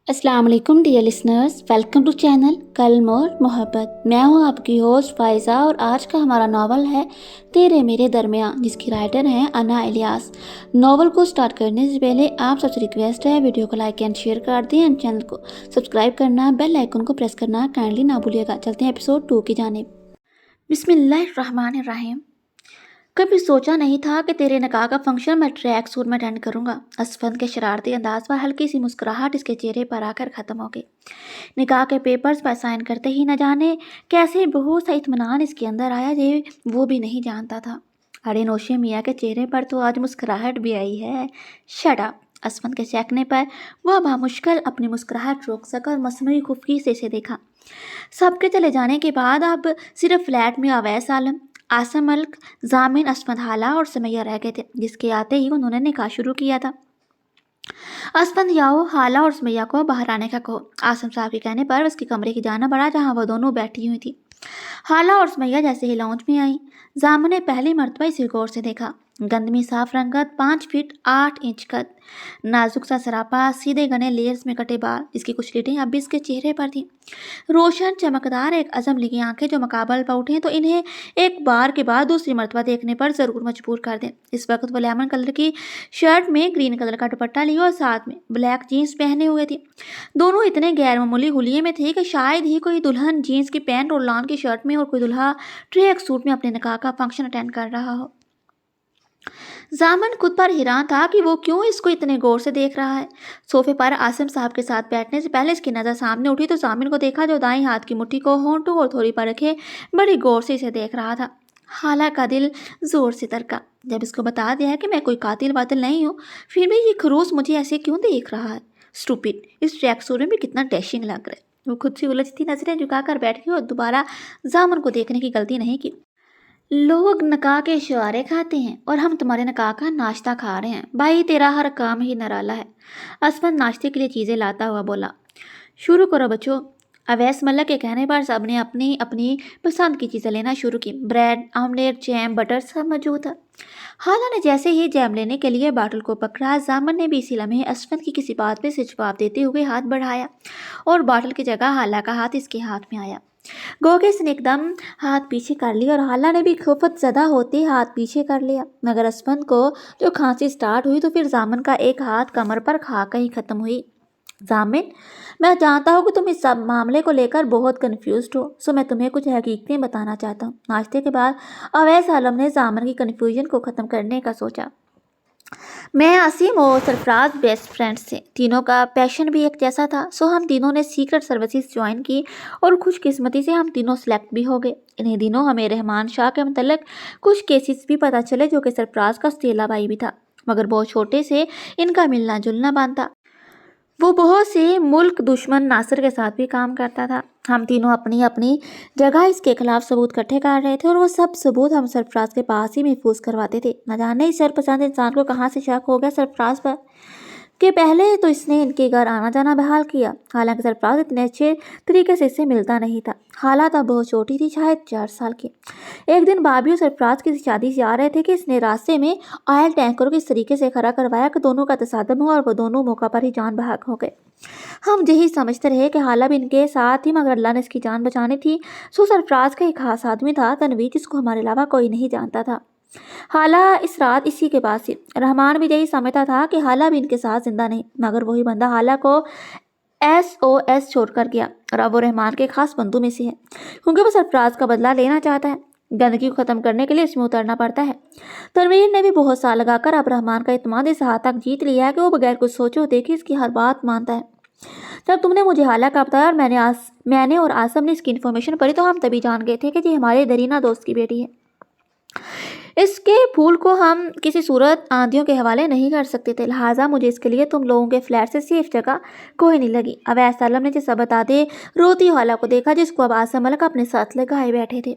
अस्सलाम वालेकुम dear listeners, welcome to channel Kalam aur मोहब्बत। मैं हूं आपकी होस्ट फाइज़ा और आज का हमारा नावल है तेरे मेरे दरमियाँ, जिसकी राइटर हैं अना इलियास। नावल को स्टार्ट करने से पहले आप सबसे रिक्वेस्ट है वीडियो को लाइक एंड शेयर कर दें एंड चैनल को सब्सक्राइब करना, बेल आइकन को प्रेस करना काइंडली ना भूलिएगा। चलते हैं एपिसोड 2 की जानिब। बिस्मिल्लाहिर्रहमानिर्रहीम। कभी सोचा नहीं था कि तेरे निकाह का फंक्शन मैं ट्रैक सूट में अटेंड करूंगा। असफंद के शरारती अंदाज पर हल्की सी मुस्कुराहट इसके चेहरे पर आकर ख़त्म हो गई। निकाह के पेपर्स पर साइन करते ही न जाने कैसे बहुत सा इत्मीनान इसके अंदर आया जे वो भी नहीं जानता था। अरे नौशे मियाँ के चेहरे पर तो आज मुस्कुराहट भी आई है। Shut up. असफंद के चहकने पर वह बामुश्किल अपनी मुस्कुराहट रोक सका और मसनूई खुफकी से इसे देखा। सबके चले जाने के बाद अब सिर्फ फ्लैट में अवैस आलम, आसम मल्क, जामिन, असफंद हाला और समैया रह गए थे, जिसके आते ही उन्होंने निकाह शुरू किया था। असफंद याओ हाला और समैया को बाहर आने का कहो। आसम साहब के कहने पर उसके कमरे की जाना बढ़ा जहां वह दोनों बैठी हुई थी। हाला और समैया जैसे ही लाउंज में आई, जामिन ने पहली मर्तबा इसे गौर से देखा। गंदमी साफ रंगत, 5 फीट 8 इंच कद, नाजुक सा सरापा, सीधे घने लेयर्स में कटे बाल, इसकी कुछ लीटें अब भी इसके चेहरे पर थी। रोशन चमकदार एक अजम लगी आंखें जो मुकाबल पर उठें तो इन्हें एक बार के बाद दूसरी मर्तबा देखने पर ज़रूर मजबूर कर दें। इस वक्त वो लेमन कलर की शर्ट में ग्रीन कलर का दुपट्टा लिए और साथ में ब्लैक जीन्स पहने हुए थी। दोनों इतने गैर मामूली हुलिये में थे कि शायद ही कोई दुल्हन जीन्स की पैंट और लॉन की शर्ट में और कोई दुल्हा ट्रैक सूट में अपने निकाह का फंक्शन अटेंड कर रहा हो। जामन खुद पर हैरान था कि वो क्यों इसको इतने गौर से देख रहा है। सोफे पर आसिम साहब के साथ बैठने से पहले इसकी नज़र सामने उठी तो जामिन को देखा जो दाईं हाथ की मुट्ठी को होंठों और थोड़ी पर रखे बड़ी गौर से इसे देख रहा था। हाला का दिल जोर से धड़का। जब इसको बता दिया है कि मैं कोई कातिल वातिल नहीं हूँ, फिर भी ये खरूस मुझे ऐसे क्यों देख रहा है। स्टूपिड, इस ट्रैक सूट में भी कितना डैशिंग लग रहा है। वो खुद से उलझती नजरें झुकाकर बैठ गई और दोबारा जामन को देखने की गलती नहीं की। लोग निकाह के इशारे खाते हैं और हम तुम्हारे निकाह का नाश्ता खा रहे हैं। भाई तेरा हर काम ही निराला है। असफंद नाश्ते के लिए चीज़ें लाता हुआ बोला। शुरू करो बच्चों। अवैस मल्लक के कहने पर सब ने अपनी अपनी पसंद की चीज़ें लेना शुरू की। ब्रेड, ऑमलेट, जैम, बटर सब मौजूद था। हाला ने जैसे ही जैम लेने के लिए बाटल को पकड़ा, जामन ने भी इसी लम्हे असफंद की किसी बात में से जवाब देते हुए हाथ बढ़ाया और बाटल की जगह हाला का हाथ इसके हाथ में आया। गोगेस ने एकदम हाथ पीछे कर लिया और हाला ने भी खौफत ज़दा होते हाथ पीछे कर लिया। मगर असफंद को जो खांसी स्टार्ट हुई तो फिर जामिन का एक हाथ कमर पर खाकर ही ख़त्म हुई। जामिन, मैं जानता हूँ कि तुम इस सब मामले को लेकर बहुत कन्फ्यूज्ड हो, सो मैं तुम्हें कुछ हकीकतें बताना चाहता हूँ। नाश्ते के बाद अवैस आलम ने जामिन की कन्फ्यूजन को ख़त्म करने का सोचा। मैं, असीम और सरफराज बेस्ट फ्रेंड्स थे। तीनों का पैशन भी एक जैसा था, सो हम तीनों ने सीक्रेट सर्विसेज ज्वाइन की और खुशकिस्मती से हम तीनों सेलेक्ट भी हो गए। इन्हीं दिनों हमें रहमान शाह के मतलब कुछ केसेस भी पता चले जो कि सरफराज का सतीला भाई भी था, मगर बहुत छोटे से इनका मिलना जुलना बनता। वो बहुत से मुल्क दुश्मन नासिर के साथ भी काम करता था। हम तीनों अपनी अपनी जगह इसके खिलाफ सबूत इकट्ठे कर रहे थे और वो सब सबूत हम सरफराज के पास ही महफूज करवाते थे। न जाने इस सरपसंद इंसान को कहाँ से शक हो गया सरफराज पर कि पहले तो इसने इनके घर आना जाना बहाल किया। हालांकि सरफराज इतने अच्छे तरीके से इससे मिलता नहीं था। हालात अब बहुत छोटी थी, शायद 4 साल की। एक दिन भाभी और सरफराज की शादी से आ रहे थे कि इसने रास्ते में ऑयल टैंकर को इस तरीके से खड़ा करवाया कि दोनों का तसादम हुआ और वो दोनों मौका पर ही जान बहक हो गए। हम यही समझते रहे कि हाला भी इनके साथ ही, मगर अल्लाह ने इसकी जान बचानी थी। सो सरफराज का एक खास आदमी था तनवीर, जिसको हमारे अलावा कोई नहीं जानता था। हाला इस रात इसी के पास थी। रहमान भी यही समझता था कि हाला भी इनके साथ जिंदा नहीं, मगर वही बंदा हाला को SOS छोड़कर गया और अब वो रहमान के खास बंदों में से है, क्योंकि वो सरफराज का बदला लेना चाहता है। गंदगी को ख़त्म करने के लिए इसमें उतरना पड़ता है। तनवीर ने भी बहुत साल लगाकर अब रहमान का इत्मीनान इस हद तक जीत लिया है कि वो बगैर कुछ सोचे देखे इसकी हर बात मानता है। जब तुमने मुझे हाला का बताया और मैंने और आसम ने इसकी इन्फॉर्मेशन पढ़ी तो हम तभी जान गए थे कि ये हमारे दरीना दोस्त की बेटी है। इसके फूल को हम किसी सूरत आंधियों के हवाले नहीं कर सकते थे, लिहाजा मुझे इसके लिए तुम लोगों के फ्लैट से सेफ जगह कोई नहीं लगी। अवैस आलम ने जैसा बता दे रोती हाला को देखा, जिसको अब आसम मलक अपने साथ लगाए बैठे थे।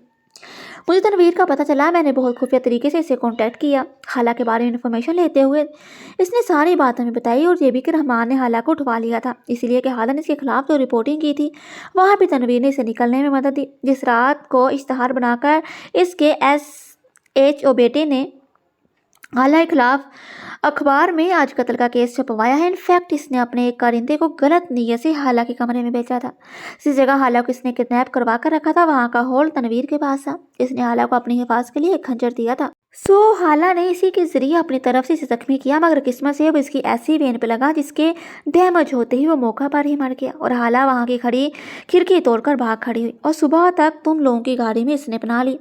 मुझे तनवीर का पता चला, मैंने बहुत खुफिया तरीके से इसे कांटेक्ट किया हाला के बारे में इन्फॉर्मेशन लेते हुए। इसने सारी बात हमें बताई और ये भी कि रहमान ने हाला को उठवा लिया था, इसलिए कि हाला ने इसके खिलाफ जो रिपोर्टिंग की थी वहाँ भी तनवीर ने इसे निकलने में मदद दी। जिस रात को इश्तहार बनाकर इसके SHO बेटे ने हाला के खिलाफ अखबार में आज कत्ल का केस छपवाया है। इनफैक्ट इसने अपने एक कारिंदे को गलत नीयत से हाला के कमरे में बेचा था। इसी जगह हाला को इसने किडनैप करवा कर रखा था। वहाँ का हॉल तनवीर के पास था। इसने हाला को अपनी हिफाजत के लिए एक खंजर दिया था। हाला ने इसी के जरिए अपनी तरफ से इसे जख्मी किया, मगर किस्मत से वो इसकी ऐसी वेन पे लगा जिसके डैमेज होते ही वो मौका पर ही मर गया और हाला वहाँ की खड़ी खिड़की तोड़कर भाग खड़ी हुई और सुबह तक तुम लोगों की गाड़ी में इसने अपना ली।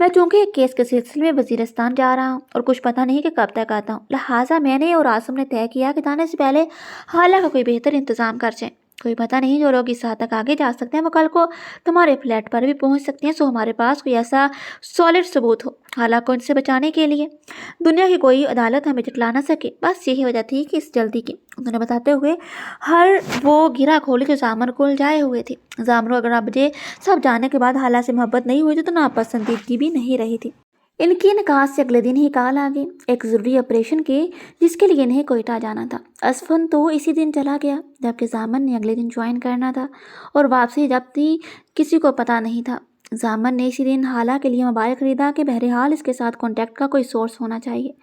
मैं चूंकि एक केस के सिलसिले में वजीरिस्तान जा रहा हूँ और कुछ पता नहीं कि कब तक आता हूँ, लिहाजा मैंने और आसम ने तय किया कि जाने से पहले हाला का कोई बेहतर इंतजाम कर जाए। कोई पता नहीं, जो लोग इस हद तक आगे जा सकते हैं वो कल को तुम्हारे फ्लैट पर भी पहुंच सकते हैं। सो हमारे पास कोई ऐसा सॉलिड सबूत हो हाला को इनसे बचाने के लिए। दुनिया की कोई अदालत हमें झुठला ना सके, बस यही वजह थी कि इस जल्दी की। उन्होंने बताते हुए हर वो गिरा खोली जो जामर को उलझाए हुए थे। जामर अगर अब मुझे सब जानने के बाद हाला से मोहब्बत नहीं हुई थी तो नापसंदीदगी भी नहीं रही थी। इनकी निकाह से अगले दिन ही कॉल आ गई एक ज़रूरी ऑपरेशन की, जिसके लिए इन्हें कोयटा जाना था। असफन तो इसी दिन चला गया जबकि जामन ने अगले दिन ज्वाइन करना था और वापसी जब थी किसी को पता नहीं था। जामन ने इसी दिन हाला के लिए मोबाइल खरीदा कि बहरहाल इसके साथ कॉन्टैक्ट का कोई सोर्स होना चाहिए।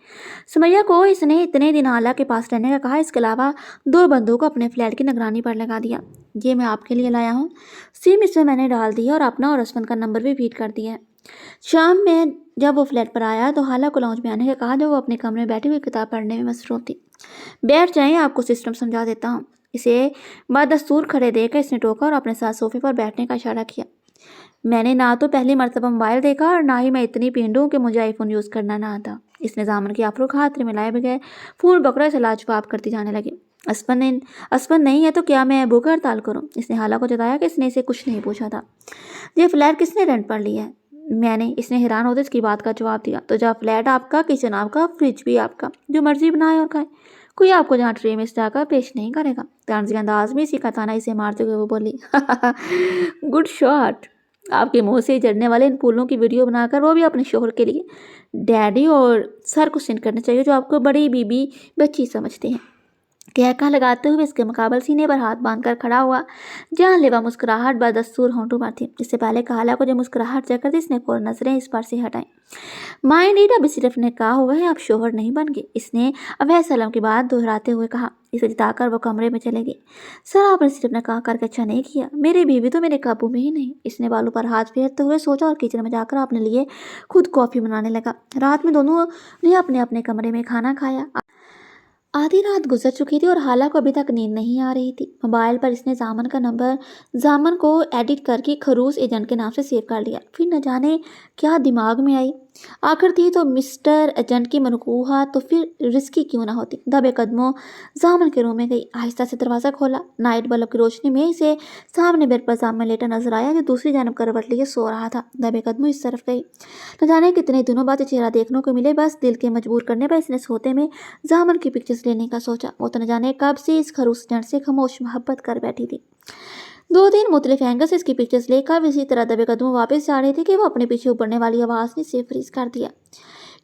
सुमैया को इसने इतने दिन हाला के पास रहने का कहा। इसके अलावा 2 बंदों को अपने फ्लैट की निगरानी पर लगा दिया। ये मैं आपके लिए लाया हूँ। सिम इसमें मैंने डाल दिया और अपना और असफन का नंबर भी फीड कर दिया है। शाम में जब वो फ्लैट पर आया तो हाला को लाउंज में आने का कहा, जो वो अपने कमरे में बैठी हुई किताब पढ़ने में मसरूफ थी। बैठ जाएं, आपको सिस्टम समझा देता हूँ। इसे बदस्तूर खड़े देखकर इसने टोका और अपने साथ सोफे पर बैठने का इशारा किया। मैंने ना तो पहली मरतबा मोबाइल देखा और ना ही मैं इतनी पींडू कि मुझे आईफोन यूज़ करना ना आता। इसने जामन की अफरो हाथ मिलाए बगैर फ़ोन पकड़ा से लाजवाब करती जाने लगी। असफन नहीं है तो क्या मैं भूख हड़ताल करूँ? इसने हाला को जताया कि इसने इसे कुछ नहीं पूछा था। ये फ्लैट किसने रेंट पर लिया है? मैंने। इसने हैरान होते इसकी बात का जवाब दिया। तो जहाँ फ्लैट आपका, किचन आपका, फ्रिज भी आपका, जो मर्जी बनाए और खाए, कोई आपको जहाँ ट्रे में जाकर पेश नहीं करेगा। तंजी अंदाज में इसी का ताना इसे मारते हुए वो बोली, गुड शॉट। आपके मुंह से जड़ने वाले इन फूलों की वीडियो बनाकर वो भी अपने शोहर के लिए डैडी और सर को सेंड करने चाहिए, जो आपको बड़ी बीबी बच्ची समझते हैं। कहका लगाते हुए इसके मुकाबले सीने पर हाथ बांधकर खड़ा हुआ। जानलेवा मुस्कुराहट बदस्तूर होंठों पर थी। इससे पहले हाला को जब मुस्कुराहट चेक करती इसने फौरन नजरें इस पर से हटाई। माइंड इट, अभी सिर्फ ने कहा हुआ है आप शोहर नहीं बन गए, इसने अवैध सलाम की बात दोहराते हुए कहा। इसे जिताकर वो कमरे में चले गई। सर आपने सिर्फ ने कहा करके अच्छा नहीं किया, मेरी बीवी तो मेरे काबू में ही नहीं। इसने बालों पर हाथ फेरते हुए सोचा और किचन में जाकर अपने लिए खुद कॉफ़ी बनाने लगा। रात में दोनों ने अपने अपने कमरे में खाना खाया। आधी रात गुजर चुकी थी और हाला को अभी तक नींद नहीं आ रही थी। मोबाइल पर इसने जामन का नंबर जामन को एडिट करके खरूस एजेंट के नाम से सेव कर लिया। फिर न जाने क्या दिमाग में आई, आखिर थी तो मिस्टर एजेंट की मनकूहा तो फिर रिस्की क्यों ना होती। दबे कदमों जामन के रूम में गई, आहिस्ता से दरवाज़ा खोला। नाइट बल्ब की रोशनी में इसे सामने बेड पर जामन लेटा नजर आया, जो दूसरी जानब करवट लिए सो रहा था। दबे कदमों इस तरफ गई। न जाने कितने दिनों बाद चेहरा देखने को मिले। बस दिल के मजबूर करने पर इसने सोते में जामन की पिक्चर्स लेने का सोचा। वो तो न जाने कब से इस खरूस एजेंट से खामोश मोहब्बत कर बैठी थी। 2-3 मुख्तलिफ एंगल से इसकी पिक्चर्स लेकर इसी तरह दबे कदमों वापस जा रही थी कि वो अपने पीछे उबड़ने वाली आवाज़ ने इसे फ्रीज कर दिया।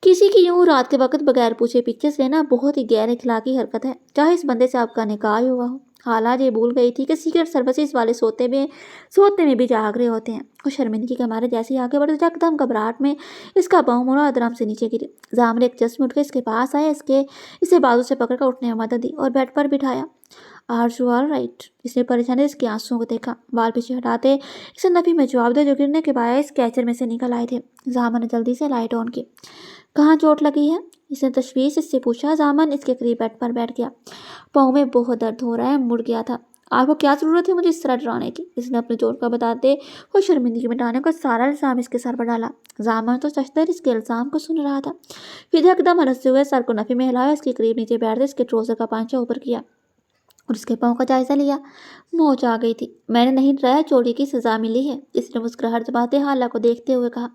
किसी की यूं रात के वक्त बगैर पूछे पिक्चर्स लेना बहुत ही गैर इखलाकी हरकत है, चाहे इस बंदे से आपका निकाह ही हुआ हो। हाला ये भूल गई थी कि सीक्रेट सर्विसेज वाले सोते में भी जाग रहे होते हैं। वो शर्मिंदगी के मारे जैसे ही आगे बढ़े तो यकदम घबराहट में इसका पाँव मुड़ा आराम से नीचे गिरी। जामन एक जस्ट में उठ के इसके पास आया, इसे बाजू से पकड़कर उठने में मदद दी और बेड पर बिठाया। Are you all right? इसने परेशानी इसके आंसुओं को देखा। बाल पीछे हटाते इसे नफी में जवाब दे जो गिरने के बायस कैचर में से निकल आए थे। जामन ने जल्दी से लाइट ऑन की। कहाँ चोट लगी है? इसने तशवीश इससे पूछा। जामन इसके करीब बेड पर बैठ गया। पाँव में बहुत दर्द हो रहा है, मुड़ गया था। आपको क्या ज़रूरत है मुझे इस तरह डराने की? इसने अपने चोट का बताते वो शर्मिंदगी मिटाने का सारा इल्ज़ाम इसके सर पर डाला। जामन तो सचतर इसके इल्ज़ाम को सुन रहा था। फिर एकदम हंसते हुए सर को नफी में हिलाया, इसके करीब नीचे बैठते इसके ट्राउज़र का पांचा ऊपर किया और उसके पाँव का जायजा लिया। मौज आ गई थी। मैंने नहीं डराया, चोरी की सज़ा मिली है। इसने मुस्कुराहट दबाते हाला को देखते हुए कहा।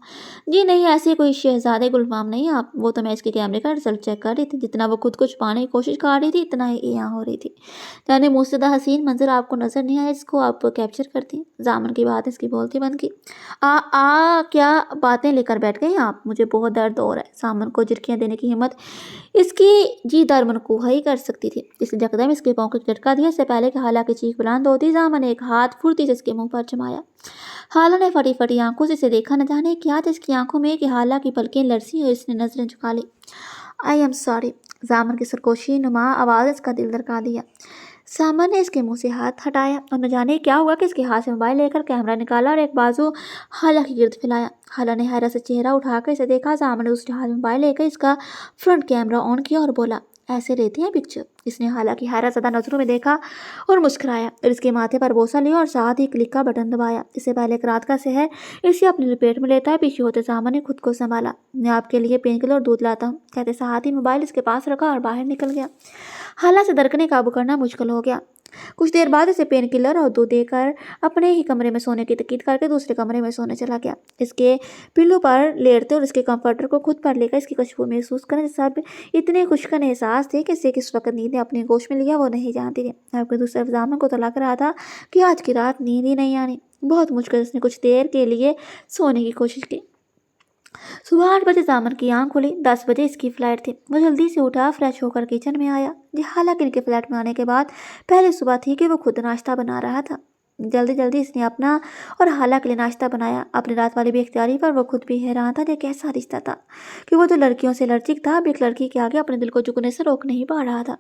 जी नहीं, ऐसे कोई शहजादे गुलफाम नहीं आप। वो तो मैं इसके कैमरे का रिजल्ट चेक कर रही थी। जितना वो खुद को छुपाने की कोशिश कर रही थी इतना ही यहाँ हो रही थी। जाने मुस्तदा हसीन मंजर आपको नजर नहीं आया, इसको आप कैप्चर करती। जामन की बात इसकी बोलती बंद की। क्या बातें लेकर बैठ गए आप? मुझे बहुत दर्द हो रहा है। जामन को झिड़कियाँ देने की हिम्मत इसकी जी दरमन कुहा ही कर सकती थी। इसने यकदम इसके पाँव को झटका दिया। इससे पहले कि हाला की चीख बुलंद होती, जामन ने एक हाथ फुर्ती से इसके मुंह पर जमाया। हाला ने फटी फटी आंखों से इसे देखा। न जाने क्या था इसकी आंखों में कि हाला की पलकें लरसी और इसने नजरें झुका ली। I am sorry. जामन की सरगोशी नुमा आवाज़ इसका दिल धड़का दिया। सामन ने इसके मुंह से हाथ हटाया और न जाने क्या हुआ कि इसके हाथ से मोबाइल लेकर कैमरा निकाला और एक बाजू हाला के गिर्द फैलाया। हाला ने हैरत से चेहरा उठाकर इसे देखा। सामन ने दूसरे हाथ में मोबाइल लेकर इसका फ्रंट कैमरा ऑन किया और बोला, ऐसे रहती है पिक्चर। इसने हाला की हैरत ज़्यादा नजरों में देखा और मुस्कुराया और इसके माथे पर बोसा लिया और साथ ही क्लिक का बटन दबाया। इससे पहले एक रात का शहर इसे अपनी लपेट में लेता है पीछे होते सामन ने खुद को संभाला। मैं आपके लिए पेन किलर और दूध लाता हूँ, कहते साथ ही मोबाइल इसके पास रखा और बाहर निकल गया। हाला से धड़कने काबू करना मुश्किल हो गया। कुछ देर बाद इसे पेन किलर और दूध देकर अपने ही कमरे में सोने की तकीद करके दूसरे कमरे में सोने चला गया। इसके पिल्लों पर लेटते और इसके कंफर्टर को खुद पर लेकर इसकी खुशबू महसूस करने सब इतने खुशकन एहसास थे कि इसे किस वक्त नींद ने अपने गोश में लिया वो नहीं जानती थी। आपके दूसरे जामन को तो लग रहा था कि आज की रात नींद ही नहीं आनी। बहुत मुश्किल उसने कुछ देर के लिए सोने की कोशिश की। सुबह 8 बजे जामन की आंख खुली। 10 बजे इसकी फ्लाइट थी। वो जल्दी से उठा, फ्रेश होकर किचन में आया। हालांकि इनके फ्लैट में आने के बाद पहले सुबह थी कि वो खुद नाश्ता बना रहा था। जल्दी जल्दी इसने अपना और हाला के लिए नाश्ता बनाया। अपनी रात वाली बेख्तियारी पर वो खुद भी हैरान था कि कैसा रिश्ता था कि वो तो लड़कियों से एलर्जिक था, अब एक लड़की के आगे अपने दिल को झुकने से रोक नहीं पा रहा था।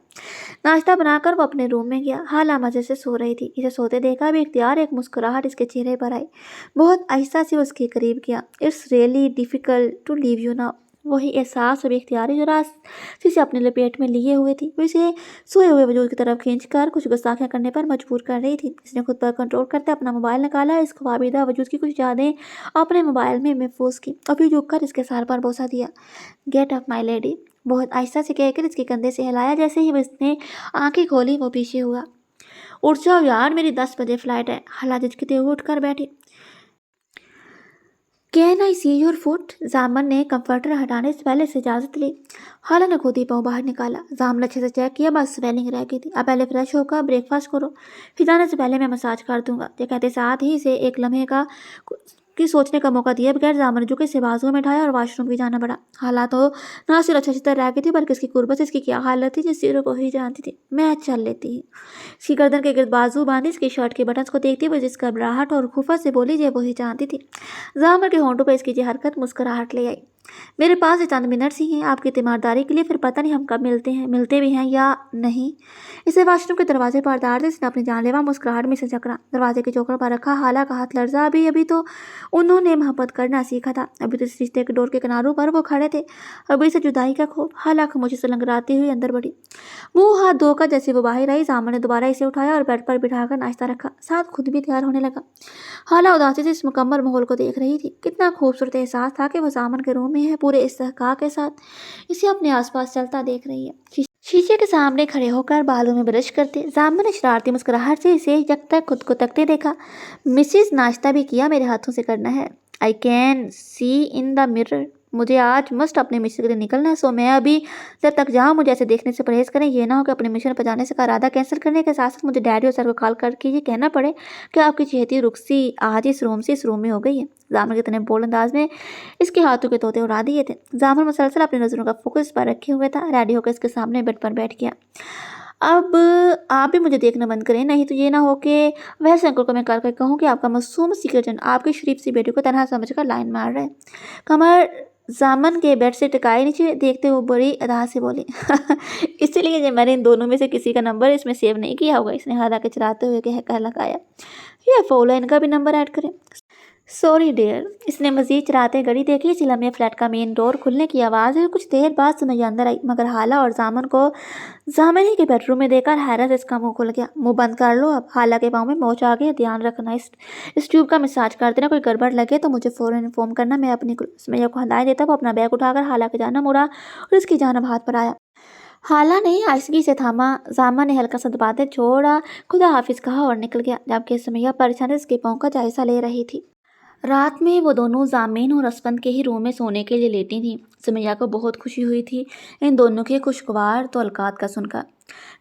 नाश्ता बनाकर वो अपने रूम में गया। हाला मजे से सो रही थी। इसे सोते देखा बेख्तियार एक मुस्कुराहट इसके चेहरे पर आई। बहुत आहिस्ता से उसके करीब गया। It's really difficult to leave you now. वही एहसास और इख्तियारी जो रात से इसे अपने लपेट में लिए हुए थी, वो इसे सोए हुए वजूद की तरफ खींचकर कुछ गुस्ताखियां करने पर मजबूर कर रही थी। इसने खुद पर कंट्रोल करते अपना मोबाइल निकाला, इसको वाबिदा वजूद की कुछ यादें अपने मोबाइल में महफूज की और फिर झुककर इसके सर पर बोसा दिया। गेट अप माई लेडी, बहुत आहिस्ता से कहकर इसके कंधे से हिलाया। जैसे ही उसने आंखें खोली वो पीछे हुआ। उठ जाओ यार, मेरी 10 बजे फ्लाइट है। हाला झिझकते हुए उठकर बैठी। Can I see your foot? जामन ने कंफर्टर हटाने से पहले से इजाज़त ली। हाला ने खुद ही पाँव बाहर निकाला। जामन अच्छे से चेक किया, बस स्वेलिंग रह गई थी। अब पहले फ्रेश होकर ब्रेकफास्ट करो, फिर जाने से पहले मैं मसाज कर दूंगा। ये कहते साथ ही इसे एक लम्हे की सोचने का मौका दिया बगैर जामन जो कि इसे बाजू में उठाया और वॉशरूम भी जाना पड़ा। हालात तो ना सिर्फ अच्छी तरह रह गई थी बल्कि इसकी कुर्बत इसकी क्या हालत थी जिस सिरों को ही जानती थी। मैं चल लेती ही। इसकी गर्दन के गिर्द बाजू बांधी इसकी शर्ट के बटन्स को देखती हुई जिसका घबराहट और खुफत से बोली जे वो ही जानती थी। जामर के होंठों पर इसकी ये हरकत मुस्कुराहट ले आई। मेरे पास ये चंद मिनट ही हैं आपकी तीमारदारी के लिए, फिर पता नहीं हम कब मिलते भी हैं या नहीं। इसे वॉशरूम के दरवाजे पर डालते इसने अपनी जानलेवा मुस्कुराहट में से जकड़ा। दरवाजे के चौकड़ पर रखा। हाला का हाथ लर्जा। अभी अभी तो उन्होंने मोहब्बत करना सीखा था। अभी तो इस रिश्ते के डोर के किनारों पर वो खड़े थे। अभी से जुदाई का खौफ। हाला खामोशी से लंगड़ाती हुई अंदर बढ़ी। मुंह हाथ धोकर जैसे वो बाहर आई, सामने ने दोबारा इसे उठाया और बेड पर बिठाकर नाश्ता रखा, साथ खुद भी तैयार होने लगा। हाला उदासी से इस मुकम्मल माहौल को देख रही थी। कितना खूबसूरत एहसास था कि वो सामन के रूम में है, पूरे इस्तेहकाक के साथ इसे अपने आसपास चलता देख रही है। शीशे के सामने खड़े होकर बालों में ब्रश करते जामन ने शरारती मुस्कुराहट से इसे जब तक खुद को तकते देखा। मिसिज, नाश्ता भी किया? मेरे हाथों से करना है। I can see in the mirror. मुझे आज मस्ट अपने मिशन के लिए निकलना है, सो मैं अभी जब तक जाऊँ मुझे ऐसे देखने से परहेज करें। ये ना हो कि अपने मिशन पर जाने से का इरादा कैंसिल करने के साथ साथ मुझे डैडी और सर को कॉल करके ये कहना पड़े कि आपकी चहेती रुखसी आज इस रूम में हो गई है। जामन के इतने बोल अंदाज में इसके हाथों के तोते उड़ा दिए थे। जामन मुसलसल अपनी नज़रों का फोकस पर रखे हुए था। रेडी होकर इसके सामने बेड पर बैठ गया। अब आप भी मुझे देखना बंद करें, नहीं तो ये ना हो कि वैसे अंकल को मैं कर कहूँ कि आपका मासूम सीक्रेट आपकी शरीफ सी बेटी को तनहा समझकर लाइन मार रहा है। कमर जामन के बेड से टिकाए नीचे देखते हुए बड़ी अदा से बोली इसीलिए जो मैंने इन दोनों में से किसी का नंबर इसमें सेव नहीं किया होगा। इसने हालांकि चलाते हुए कह लगाया, ये फॉलो इनका भी नंबर ऐड करें। Sorry dear. इसने मजीद चराते घड़ी देखी। इसी लम्हे फ्लैट का मेन डोर खुलने की आवाज़ है। कुछ देर बाद समझ अंदर आई, मगर हाला और जामन को जामन ही के बेडरूम में देखकर हैरत इसका मुंह खुल गया। मुंह बंद कर लो अब। हाला के पाँव में मोच आ गई। ध्यान रखना इस ट्यूब का मसाज कर देना, कोई गड़बड़ लगे तो मुझे फ़ौरन इन्फॉर्म करना। मैं अपनी सुमैया को हदायत देता वो अपना बैग उठाकर हाला की जानिब मुड़ा और इसकी जानिब हाथ पर आया। हाला ने आइसगी से थामा। जामन ने हल्का सा दबाते छोड़ा, खुदा हाफिज कहा और निकल गया, जबकि सुमैया परेशानी इसके पाँव का जायजा ले रही थी। रात में वो दोनों जामीन और असफंद के ही रूम में सोने के लिए लेटी थीं। सुमैया को बहुत खुशी हुई थी इन दोनों के खुशगवार तौलकात का सुनकर।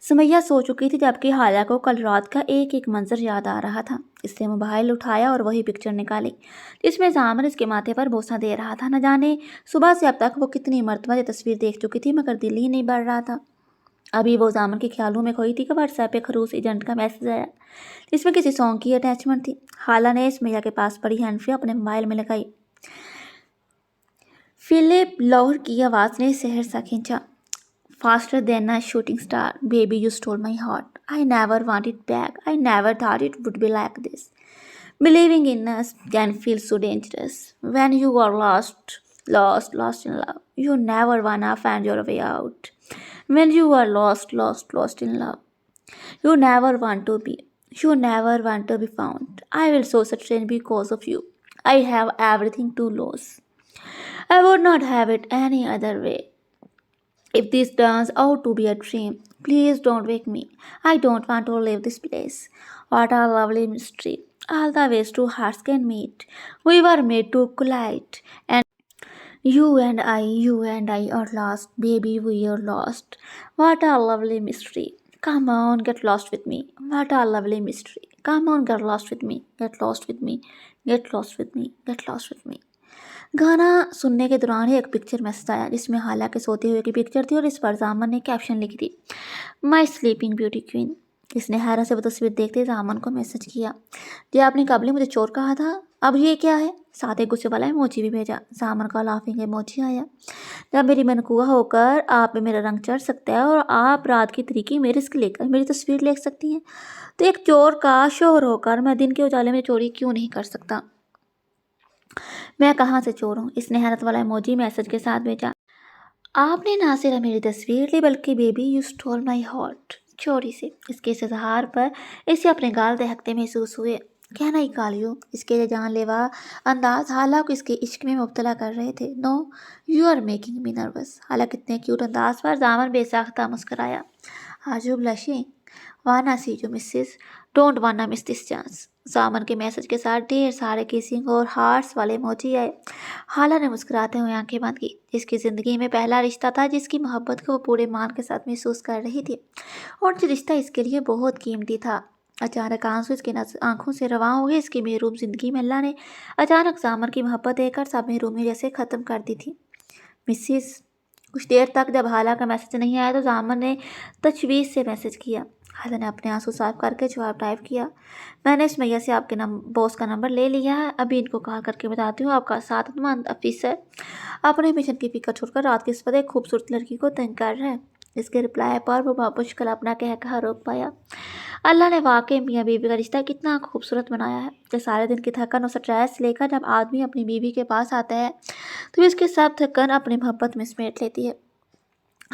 सुमैया सो चुकी थी जबकि हाला को कल रात का एक एक मंजर याद आ रहा था। इसने मोबाइल उठाया और वही पिक्चर निकाली जिसमें जामन इसके माथे पर बोसा दे रहा था। न जाने सुबह से अब तक वो कितनी मरतबा ये तस्वीर देख चुकी थी, मगर दिल ही नहीं बढ़ रहा था। अभी वो जामन के ख्यालों में खोई थी कि व्हाट्सएप पे खरूस एजेंट का मैसेज आया जिसमें किसी सॉन्ग की अटैचमेंट थी। हाला ने सुमैया के पास पड़ी हैंड फ्री अपने मोबाइल में लगाई। फिलिप लाहौर की आवाज़ ने शहर सा खींचा। faster than a shooting star. Baby, you stole my heart. I never want it back. I never thought it would be like this. Believing in us can feel so dangerous. When you are lost in love, you never wanna find your way out. When you are lost in love, you never want to be. You never want to be found. I will so sustain because of you. I have everything to lose. I would not have it any other way. If this turns out to be a dream, please don't wake me. I don't want to leave this place. What a lovely mystery. All the ways two hearts can meet. We were made to collide. And you and I are lost. Baby, we are lost. What a lovely mystery. Come on, get lost with me. What a lovely mystery. Come on, get lost with me. Get lost with me. Get lost with me. Get lost with me. गाना सुनने के दौरान ही एक picture message आया जिसमें हाला के सोते हुए की पिक्चर थी और इस पर जामन ने कैप्शन लिखी थी, माई स्लीपिंग ब्यूटी क्वीन। इसने हैरत से वो तस्वीर देखते जामन को मैसेज किया, जी आपने कबले मुझे चोर कहा था, अब ये क्या है। साथ ही गुस्से वाला इमोजी भी भेजा। जामन का लाफिंग इमोजी आया, जब मेरी मनकुआ होकर आप पे मेरा रंग चढ़ सकता है और आप रात की तरीके में रिस्क लेकर मेरी तस्वीर ले सकती हैं, तो एक चोर का शोहर होकर मैं दिन के उजाले में चोरी क्यों नहीं कर सकता। मैं कहाँ से चोर हूँ। इसने हैरत वाला इमोजी मैसेज के साथ भेजा। आपने ना सिर्फ मेरी तस्वीर ली बल्कि baby you stole my heart चोरी से। इसके इस इजहार पर इसे अपने गाल दहकते महसूस हुए। कहना ही कालियो, इसके लिए जानलेवा अंदाज हाला को इसके इश्क में मुब्तला कर रहे थे। No you are making me nervous. Hala कितने क्यूट अंदाज पर जामन बेसाख्ता मुस्कराया। Are you blushing? Wanna see you missus, don't wanna miss this chance. Jaman के मैसेज के साथ ढेर सारे किसिंग और हार्ट्स वाले इमोजी आए। हाला ने मुस्कुराते हुए आंखें बंद की। जिसकी ज़िंदगी में पहला रिश्ता था, जिसकी मोहब्बत को वो पूरे मान के साथ महसूस कर रही थी और जो रिश्ता इसके लिए बहुत कीमती था। अचानक आंसू इसकी आंखों से रवां हो गए। इसकी महरूम ज़िंदगी में अल्लाह ने अचानक जामन की मोहब्बत देकर सब महरूमी जैसे ख़त्म कर दी थी। मिसिस, कुछ देर तक जब हाला का मैसेज नहीं आया तो जामन ने तशवीश से मैसेज किया। हाला ने अपने आंसू साफ करके जवाब टाइप किया, मैंने इस मैया से आपके बॉस का नंबर ले लिया है, अभी इनको कॉल करके बताती हूँ। आपका सातमंद ऑफिसर अपने मिशन की फिक्र छोड़कर रात के इस वक्त एक खूबसूरत लड़की को तंग कर रहा है। इसके रिप्लाई पर वो मुश्किल अपना कह रोक पाया। अल्लाह ने वाकई मियाँ बीवी का रिश्ता कितना खूबसूरत बनाया है कि सारे दिन की थकन और स्ट्रेस लेकर जब आदमी अपनी बीवी के पास आता है तो इसके सब थकन अपनी मोहब्बत में समेट लेती है।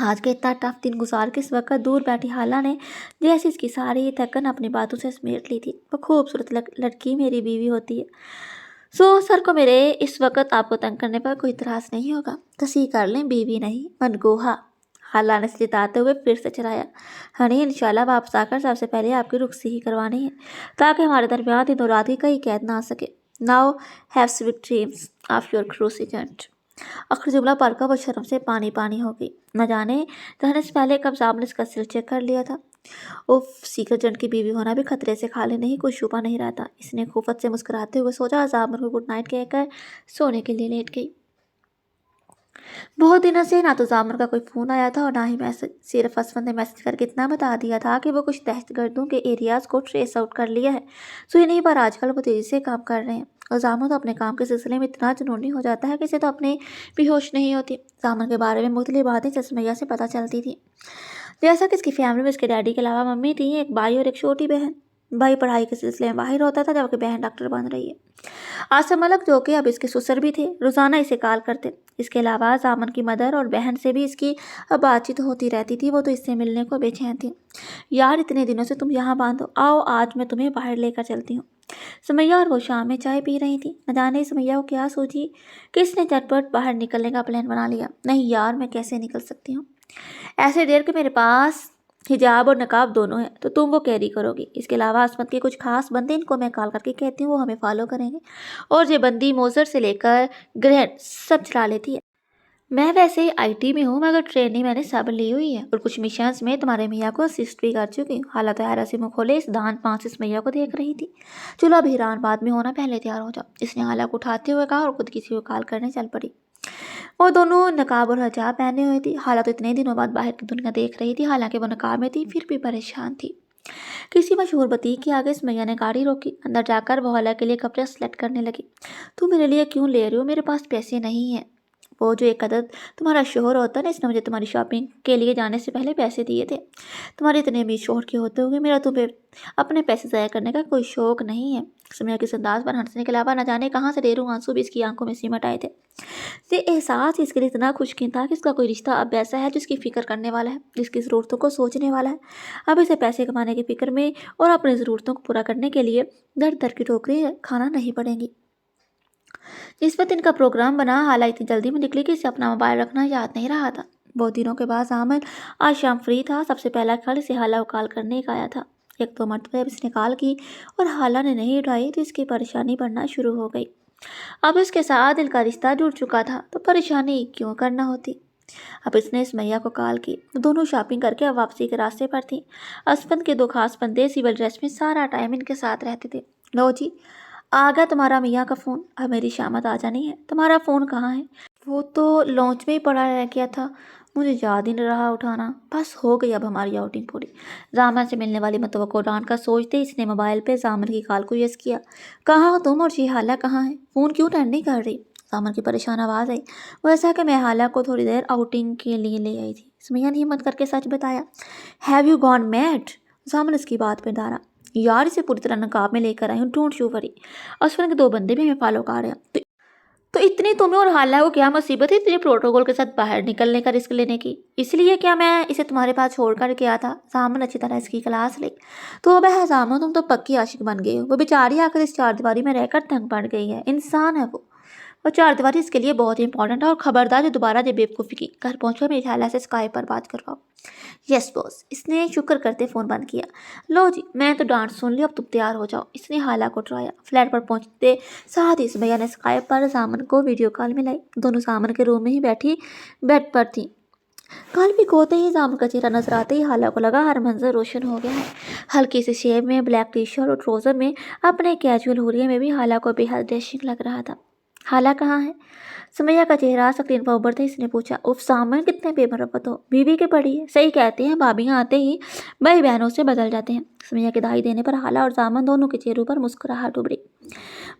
आज के इतना टफ दिन गुजार के इस वक्त दूर बैठी हाला ने जैसे इसकी सारी थकन अपनी बातों से समेट ली थी। वो खूबसूरत लड़की मेरी बीवी होती है। सो सर को मेरे इस वक्त आपको तंग करने पर कोई इतराज़ नहीं होगा, तस्वीर कर लें, बीवी नहीं मनगोहा। हाला ने सिताते हुए फिर से चलाया, हनी इंशाल्लाह वापस आकर सबसे पहले आपकी रुखसी ही करवानी है ताकि हमारे दरमियान दिनों रात की कहीं कैद ना आ सके। Now have sweet dreams of your cruise agent. आखिर जुमला पढ़कर वो शर्म से पानी पानी हो गई। न जाने जाने से पहले कब सामने इसका सिर चेक कर लिया था। उफ, सीकर जन की बीवी होना भी खतरे से खाली नहीं, कोई छुपा नहीं रहता। इसने खूफत से मुस्कुराते हुए सोचा। जामन को गुड नाइट कहकर सोने के लिए लेट गई। बहुत दिनों से ना तो जामन का कोई फ़ोन आया था और ना ही मैसेज। सिर्फ असफन ने मैसेज करके इतना बता दिया था कि वो कुछ दहशतगर्दों के एरियाज़ को ट्रेस आउट कर लिया है। सो इन्हीं पर आजकल वो तेज़ी से काम कर रहे हैं और जामन तो अपने काम के सिलसिले में इतना जुनूनी हो जाता है कि इसे तो अपने भी होश नहीं होती। जामन के बारे में मुख्तलिफ बातें चश्मैया से पता चलती थी, जैसा कि इसकी फैमिली में इसके डैडी के अलावा मम्मी थी, एक भाई और एक छोटी बहन। भाई पढ़ाई के सिलसिले में बाहर होता था जबकि बहन डॉक्टर बन रही है। आसम मलक जो कि अब इसके ससुर भी थे, रोज़ाना इसे कॉल करते। इसके अलावा जामन की मदर और बहन से भी इसकी बातचीत होती रहती थी। वो तो इससे मिलने को बेचैन थी। यार इतने दिनों से तुम यहाँ बांधो, आओ आज मैं तुम्हें बाहर लेकर चलती हूँ। सुमैया और वो शाम में चाय पी रही थी। न जाने सुमैया को क्या सोची कि इसने झटपट बाहर निकलने का प्लान बना लिया। नहीं यार, मैं कैसे निकल सकती हूँ, ऐसे देर के मेरे पास हिजाब और नकाब दोनों है तो तुम वो कैरी करोगी। इसके अलावा असमत के कुछ खास बंदे, इनको मैं कॉल करके कहती हूँ, वो हमें फॉलो करेंगे और ये बंदी मोजर से लेकर ग्रेड सब चला लेती है। मैं वैसे आईटी में हूँ मगर ट्रेनिंग मैंने सब ली हुई है और कुछ मिशंस में तुम्हारे मैया को असिस्ट भी कर चुकी हूँ। हालत हैरा से मुँह खोले इस दान पाँच इस मैया को देख रही थी। चलो अब हीरान बाद में होना, पहले तैयार हो जाओ, इसने हाला को उठाते हुए कहा और खुद किसी को कॉल करने चल पड़ी। वो दोनों नकाब और हिजाब पहने हुए थी। हाला तो इतने दिनों बाद बाहर की दुनिया देख रही थी, हालांकि वो नकाब में थी फिर भी परेशान थी। किसी मशहूर बुटीक के आगे इस मैया ने गाड़ी रोकी। अंदर जाकर वो हाला के लिए कपड़े सेलेक्ट करने लगी। तुम मेरे लिए क्यों ले रही हो, मेरे पास पैसे नहीं हैं। वो जो एक अदद तुम्हारा शोहर होता है ना, इसने मुझे तुम्हारी शॉपिंग के लिए जाने से पहले पैसे दिए थे। तुम्हारे इतने अमीर शोहर के होते हुए मेरा तुम्हें अपने पैसे ज़ाया करने का कोई शौक नहीं है। समीरा के इस अंदाज पर हंसने के अलावा न जाने कहाँ से ढेरों आंसू भी इसकी आंखों में सिमट आए थे। ये एहसास इसके लिए इतना खुशकिन था कि इसका कोई रिश्ता अब ऐसा है जिसकी फ़िक्र करने वाला है, जिसकी ज़रूरतों को सोचने वाला है। अब इसे पैसे कमाने की फ़िक्र में और अपनी ज़रूरतों को पूरा करने के लिए दर दर की ठोकरें खाना नहीं पड़ेंगी। जिस वक्त इनका प्रोग्राम बना, हाला इतनी जल्दी में निकली कि इसे अपना मोबाइल रखना याद नहीं रहा था। बहुत दिनों के बाद अहमद आज शाम फ्री था। सबसे पहला ख्याल इसे हाला को कॉल करने का आया था। एक दो मरतबा जब इसने कॉल की और हाला ने नहीं उठाई तो इसकी परेशानी बढ़ना शुरू हो गई। अब इसके साथ दिल का रिश्ता जुड़ चुका था तो परेशानी क्यों करना होती। अब इसने सुमैया को कॉल की। दोनों शॉपिंग करके अब वापसी के रास्ते पर थी। असफंद के दो खास बंदे सिविल ड्रेस में सारा टाइम इनके साथ रहते थे। लो जी, आ गया तुम्हारा मियाँ का फ़ोन। अब मेरी शामत आ जानी है। तुम्हारा फ़ोन कहाँ है? वो तो लॉन्च में ही पड़ा रह गया था, मुझे याद ही नहीं रहा उठाना। बस हो गई अब हमारी आउटिंग पूरी। जामन से मिलने वाली मतवक्को डांट का सोचते इसने मोबाइल पे जामन की कॉल को यस किया। कहाँ हो तुम और जी हाला कहाँ है? फ़ोन क्यों अटेंड नहीं कर रही? जामन की परेशान आवाज़ आई। वैसा कि मैं हाला को थोड़ी देर आउटिंग के लिए ले आई थी। सुमैया ने हिम्मत करके सच बताया। Have you gone mad? Jaman इसकी बात पे डारा। यार इसे पूरी तरह नकाब में लेकर आई हूँ, डोंट यू वरी। असफर के दो बंदे भी हमें फॉलो कर रहे हैं। तो इतनी तुम्हें और हाला को क्या मुसीबत है तुझे प्रोटोकॉल के साथ बाहर निकलने का रिस्क लेने की? इसलिए क्या मैं इसे तुम्हारे पास छोड़ कर गया था? सामन अच्छी तरह इसकी क्लास ली। तो अब है सामन, तुम तो पक्की आशिक बन गई हो। वो बेचारी आकर इस चारदीवारी में रहकर तंग पड़ गई है। इंसान है वो। और चारदीवारी इसके लिए बहुत इंपॉर्टेंट है। और खबरदार जो दोबारा जब बेवकूफ़ी की घर पहुँचकर मेरी हाला से स्काइप पर बात करवाओ। Yes boss. इसने शुक्र करते फ़ोन बंद किया। लो जी, मैं तो डांट सुन ली, अब तुम तैयार हो जाओ। इसने हाला को उठाया। फ्लैट पर पहुंचते साथ ही सुमैया ने स्काइप पर सामन को वीडियो कॉल में लाई। दोनों सामन के रूम में ही बैठी बेड पर थी। कॉल पिक होते ही सामन का चेहरा नजर आते ही हाला को लगा हर मंजर रोशन हो गया है। हल्की सी शेप में, ब्लैक टी शर्ट और ट्राउजर में, अपने कैजुअल हुलिये में भी हाला को बेहद डैशिंग लग रहा था। हाला कहाँ है? सुमैया का चेहरा स्क्रीन पर उभरते ही इसने पूछा। उफ सामन, कितने बेमरबत हो। बीवी के पड़ी है। सही कहते हैं, भाभियाँ आते ही भाई बहनों से बदल जाते हैं। सुमैया की दाई देने पर हाला और सामन दोनों के चेहरों पर मुस्कुराहट उभरी।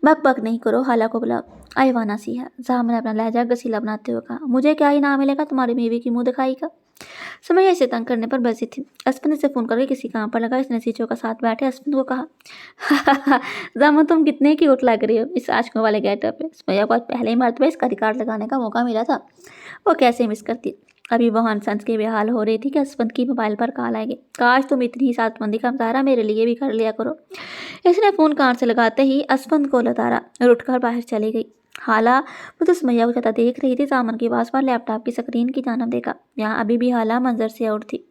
बक बक नहीं करो, हाला को बुलाओ। आई वाना सी है। सामन ने अपना लहजा गसीला बनाते हुए कहा। मुझे क्या ही नाम मिलेगा तुम्हारी बीवी की मुँह दिखाई का? सुमैया इसे तंग करने पर बसी थी। असफन से फ़ोन करके किसी काम पर लगा। इसने सीचो का साथ बैठे असफन को कहा। जामन, तुम कितने क्यूट लग रही हो इस आशिकों वाले गेटअप पे। सुमैया को आज पहले ही मरतबा इसका रिकॉर्ड लगाने का मौका मिला था। वो कैसे मिस करती। अभी वो हंस के बेहाल हो रही थी कि असफन की मोबाइल पर कॉल आएगी। काश तुम इतनी ही साथमंदी का मुजाहरा मेरे लिए भी कर लिया करो। इसने फ़ोन कान से लगाते ही असफन को लतारा और उठकर बाहर चली गई। हाला वो तो सुमैया को ज़्यादा देख रही थी। सामन की आवाज़ पर लैपटॉप की स्क्रीन की जानब देखा। यहाँ अभी भी हाला मंजर से आउट थी।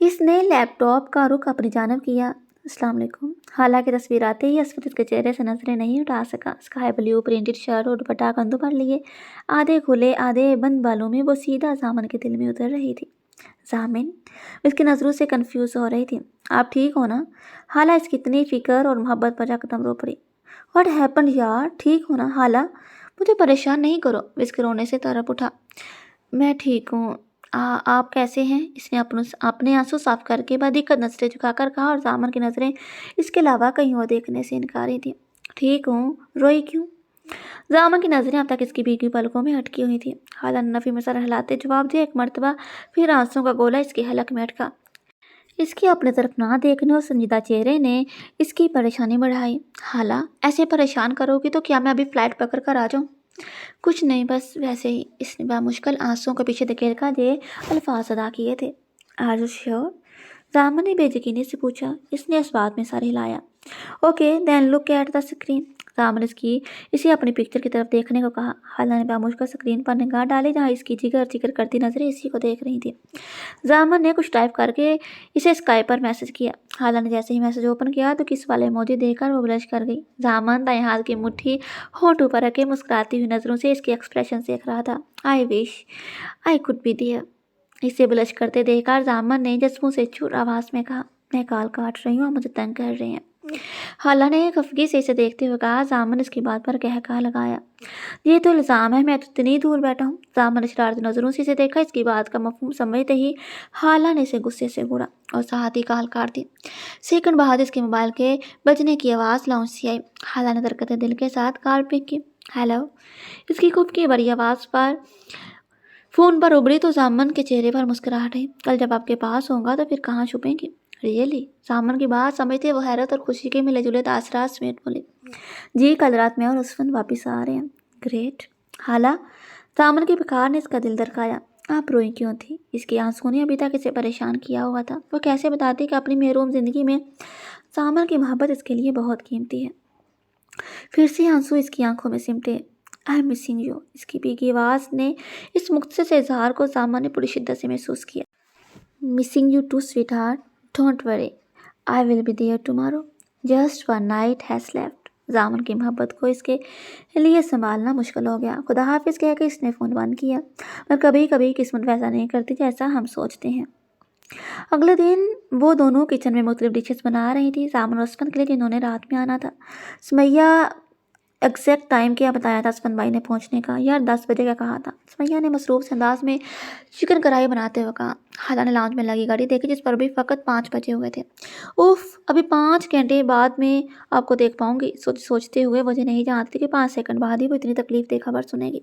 इसने लैपटॉप का रुख अपनी जानब किया। अस्सलाम वालेकुम। हाला की तस्वीर आते ही असफर इसके चेहरे से नजरें नहीं उठा सका। स्काई ब्लू प्रिंटेड शर्ट और दुपट्टा कंधों पर लिए, आधे खुले आधे बंद बालों में वो सीधा जामन के दिल में उतर रही थी। जामिन इसकी नज़रों से कंफ्यूज हो रही थी। आप ठीक हो ना? हाला इसकी इतनी फिक्र और मोहब्बत पर कदम रो पड़ी। व्हाट हैपन यार, ठीक हो ना? हाला मुझे परेशान नहीं करो। इसके रोने से तरफ उठा। मैं ठीक हूँ। आप कैसे हैं? इसने अपने आंसू साफ करके बदिक्कत नजरें झुकाकर कहा और जामन की नज़रें इसके अलावा कहीं और देखने से इनकारी थी। ठीक हूँ। रोई क्यों? जामन की नज़रें अब तक इसकी भीगी पलकों में अटकी हुई थी। हाला ने नफी में सर हिलाते जवाब दिया एक मरतबा, फिर आंसुओं का गोला इसकी हलक में अटका। इसकी अपने तरफ ना देखने और संजीदा चेहरे ने इसकी परेशानी बढ़ाई। हाला ऐसे परेशान करोगी तो क्या मैं अभी फ्लाइट पकड़ कर आ जाऊँ? कुछ नहीं, बस वैसे ही। इसने बामुश्किल आंसुओं को पीछे धकेल कर ये अल्फाज अदा किए थे। Are you sure? जामन ने बेयकीनी से पूछा। इसने इस बात में सर हिलाया। Okay then look at the screen. Jaman इसे अपनी पिक्चर की तरफ देखने को कहा। हाला ने बामुश्किल स्क्रीन पर निगाह डाली जहाँ इसकी जिगर जिगर करती नजरें इसी को देख रही थी। जामन ने कुछ टाइप करके इसे स्काइप पर मैसेज किया। हाला ने जैसे ही मैसेज ओपन किया तो किस वाले इमोजी देखकर वो ब्लश कर गई। जामन दाएं हाथ की मुट्ठी होंठ ऊपर रखे मुस्कुराती हुई नज़रों से इसके एक्सप्रेशन देख रहा था। I wish I could be there. इसे ब्लश करते देखकर जामन ने जज्बों से चूर आवाज़ में कहा। मैं कॉल काट रही हूँ, मुझे तंग कर रहे हैं। हाला ने खफगी से इसे देखते हुए कहा। जामन इसकी बात पर कहा लगाया। ये तो इल्ज़ाम है, मैं तो इतनी दूर बैठा हूँ। जामन ने शरारती नज़रों से इसे देखा। इसकी बात का मफहूम समझते ही हाला ने इसे गुस्से से घूरा और साथ ही कॉल काट दी। सेकंड बाद इसके मोबाइल के बजने की आवाज़ लाउंज से आई। हाला ने दरकते दिल के साथ कॉल पिक की। हेलो। इसकी खूब की बड़ी आवाज़ पर फ़ोन पर उभरी तो जामन के चेहरे पर मुस्कुराहट आई। कल जब आपके पास होगा तो फिर कहाँ छुपेंगी? रियली? जामन की बात समझते वो हैरत और खुशी के मिले जुले तासरात समेत बोले, जी कल रात में और उसफन वापिस आ रहे हैं। ग्रेट। हाला, जामन की पुकार ने इसका दिल धड़काया। आप रोई क्यों थी? इसके आंसू ने अभी तक इसे परेशान किया हुआ था। वो कैसे बताती कि अपनी महरूम जिंदगी में जामन की मोहब्बत इसके लिए बहुत कीमती है। फिर से आंसू इसकी आंखों में सिमटे। I am missing you. इसकी भीगी आवाज़ ने इस मुख्तसर से इजहार को जामन ने पूरी शिद्दत से महसूस किया। Missing you too sweetheart, don't worry, I will be there tomorrow, just one night has left. Jaman की मोहब्बत को इसके लिए संभालना मुश्किल हो गया। खुदा हाफिज़ कह के इसने फ़ोन बंद किया। और कभी कभी किस्मत वैसा नहीं करती जैसा हम सोचते हैं। अगले दिन वो दोनों किचन में मुख्तलिफ डिशेस बना रही थी। जामन और असफन के लिए जिन्होंने रात में आना था। सुमैया एग्जैक्ट टाइम क्या बताया था असफन भाई ने पहुंचने का? यार 10 बजे का कहा था। सुमैया ने मसरूफ़ से अंदाज में चिकन कढ़ाई बनाते हुए कहा। हाला ने लाउंज में लगी घड़ी देखी जिस पर अभी फ़कत 5 बजे हुए थे। उफ, अभी 5 घंटे बाद में आपको देख पाऊंगी सोचते हुए मुझे नहीं जानती थी कि 5 सेकंड बाद ही वो इतनी तकलीफ दे खबर सुनेगी।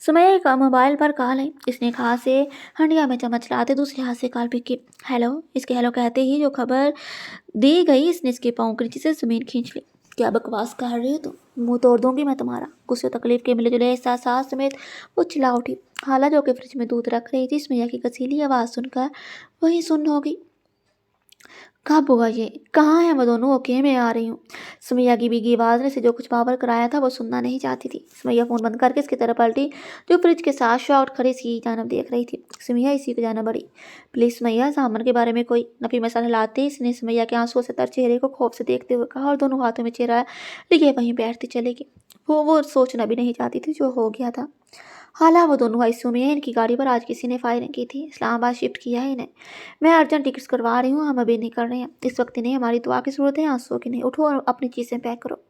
सुमैया का मोबाइल पर कॉल है। इसने एक हाथ से हंडिया में चम्मच चलाते दूसरे हाथ से कॉल पिक की। हेलो। इसके हेलो कहते ही जो खबर दी गई इसने इसके पाँव के नीचे से ज़मीन खींच ली। क्या बकवास कर रही हो तुम? मुंह तोड़ दूंगी मैं तुम्हारा। गुस्से तकलीफ के मिले जुले एहसास समेत वो चिल्ला उठी। हाला जो कि फ्रिज में दूध रख रही थी सुमैया की कसीली आवाज़ सुनकर वहीं सुन्न हो गई। कब हुआ ये? कहाँ है वो दोनों? ओके मैं आ रही हूँ। सुमैया की भीगी आवाज़ ने से जो कुछ पावर कराया था वो सुनना नहीं चाहती थी। सुमैया फ़ोन बंद करके इसकी तरफ पलटी जो फ्रिज के साथ शॉट खड़ी इसकी जानब देख रही थी। सुमैया इसी को जानब बढ़ी। प्लीज़ सुमैया, जामन के बारे में कोई नफी मसाला लाते इसने सुमैया के आंसुओं से तर चेहरे को खौफ से देखते हुए कहा और दोनों हाथों में चेहरा लिए वहीं बैठती चलेगी। वो सोचना भी नहीं चाहती थी जो हो गया था। हाला वो दोनों आईसीयू में हैं। इनकी गाड़ी पर आज किसी ने फायरिंग की थी। इस्लामाबाद शिफ्ट किया है इन्हें। मैं अर्जेंट टिकट्स करवा रही हूँ। हम अभी नहीं कर रहे हैं इस वक्त। इन्हें हमारी दुआ की ज़रूरत है, आंसुओं की नहीं। उठो और अपनी चीज़ें पैक करो।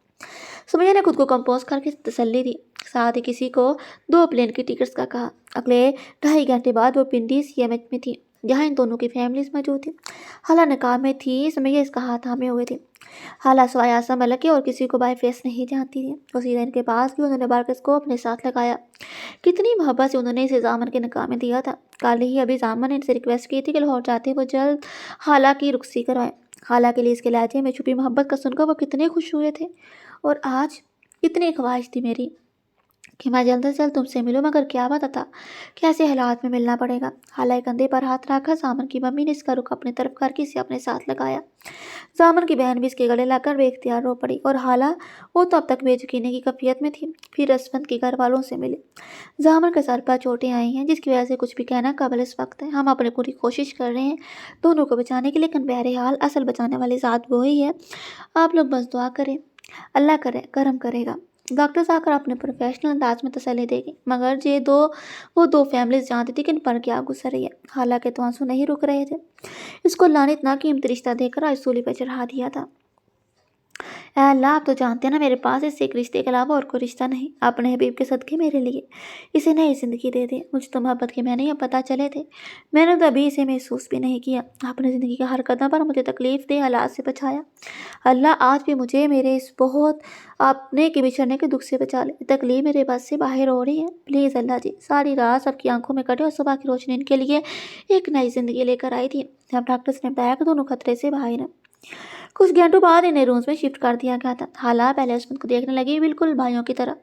सुमैया ने खुद को कंपोज करके तसल्ली दी। साथ ही किसी को 2 प्लेन की टिकट्स का कहा। अगले 2.5 घंटे बाद वो पिंडी सीएमएच में थी जहाँ इन दोनों की फैमिलीज मौजूद थी। हाला नकाब में थी। सुमैया इसका हाथ थामे हुए थे। हाला सवाया आसम अलग के और किसी को बाय फेस नहीं जानती थी। वो सीधा इनके पास की उन्होंने बारकस को अपने साथ लगाया। कितनी मोहब्बत से उन्होंने इसे जामन के नकाब में दिया था। कल ही अभी जामन ने इनसे रिक्वेस्ट की थी कि लाहौर जाते वो जल्द हाला की रुखसी करवाएं। हाला के लिए इसके लहजे में छुपी मोहब्बत का सुनकर वो कितने खुश हुए थे। और आज कितनी ख्वाहिश थी मेरी कि मैं जल्द से जल्द तुमसे मिलूं, मगर क्या बता कैसे हालात में मिलना पड़ेगा। हाला के कंधे पर हाथ रखा जामन की मम्मी ने इसका रुख अपनी तरफ करके इसे अपने साथ लगाया। जामन की बहन भी इसके गले लगकर बेख्तियार रो पड़ी और हाला वो तो अब तक बेयकीनी की कैफियत में थी। फिर असफंद के घर वालों से मिले। जामन के सर पर चोटें आई हैं जिसकी वजह से कुछ भी कहना काबिल इस वक्त है। हम अपनी पूरी कोशिश कर रहे हैं दोनों को बचाने की, लेकिन बहरहाल असल बचाने वाली ज़ात वही है। आप लोग बस दुआ करें, अल्लाह करे करम करेगा। डॉक्टर्स आकर अपने प्रोफेशनल अंदाज में तसल्ली देगी। मगर वो दो फैमिलीज जानती थी कि इन पर क्या गुजर रही है। हालांकि तो आंसू नहीं रुक रहे थे। इसको अल्लाह ने इतना कीमती रिश्ता देकर आज सूली पर चढ़ा दिया था। ऐ अल्लाह, आप तो जानते हैं ना मेरे पास इससे एक रिश्ते के अलावा और कोई रिश्ता नहीं। अपने हबीब के सदके मेरे लिए इसे नई ज़िंदगी दे दे। मुझे तो मोहब्बत के मैंने अब पता चले थे। मैंने तो अभी इसे महसूस भी नहीं किया। अपनी ज़िंदगी का हर कदम पर मुझे तकलीफ़ दे हालात से बचाया। अल्लाह आज भी मुझे मेरे इस बहुत अपने के बिछड़ने के दुख से बचा ले। तकलीफ मेरे बस से बाहर हो रही है। प्लीज़ अल्लाह जी, सारी रात सबकी आंखों में कटे और सुबह की रोशनी इनके लिए एक नई ज़िंदगी लेकर आई थी। जब डॉक्टर्स ने बताया कि दोनों खतरे से बाहर हैं। कुछ घंटों बाद इन्हें रूम्स में शिफ्ट कर दिया गया था। हाला पहले असमत को देखने लगी बिल्कुल भाइयों की तरह।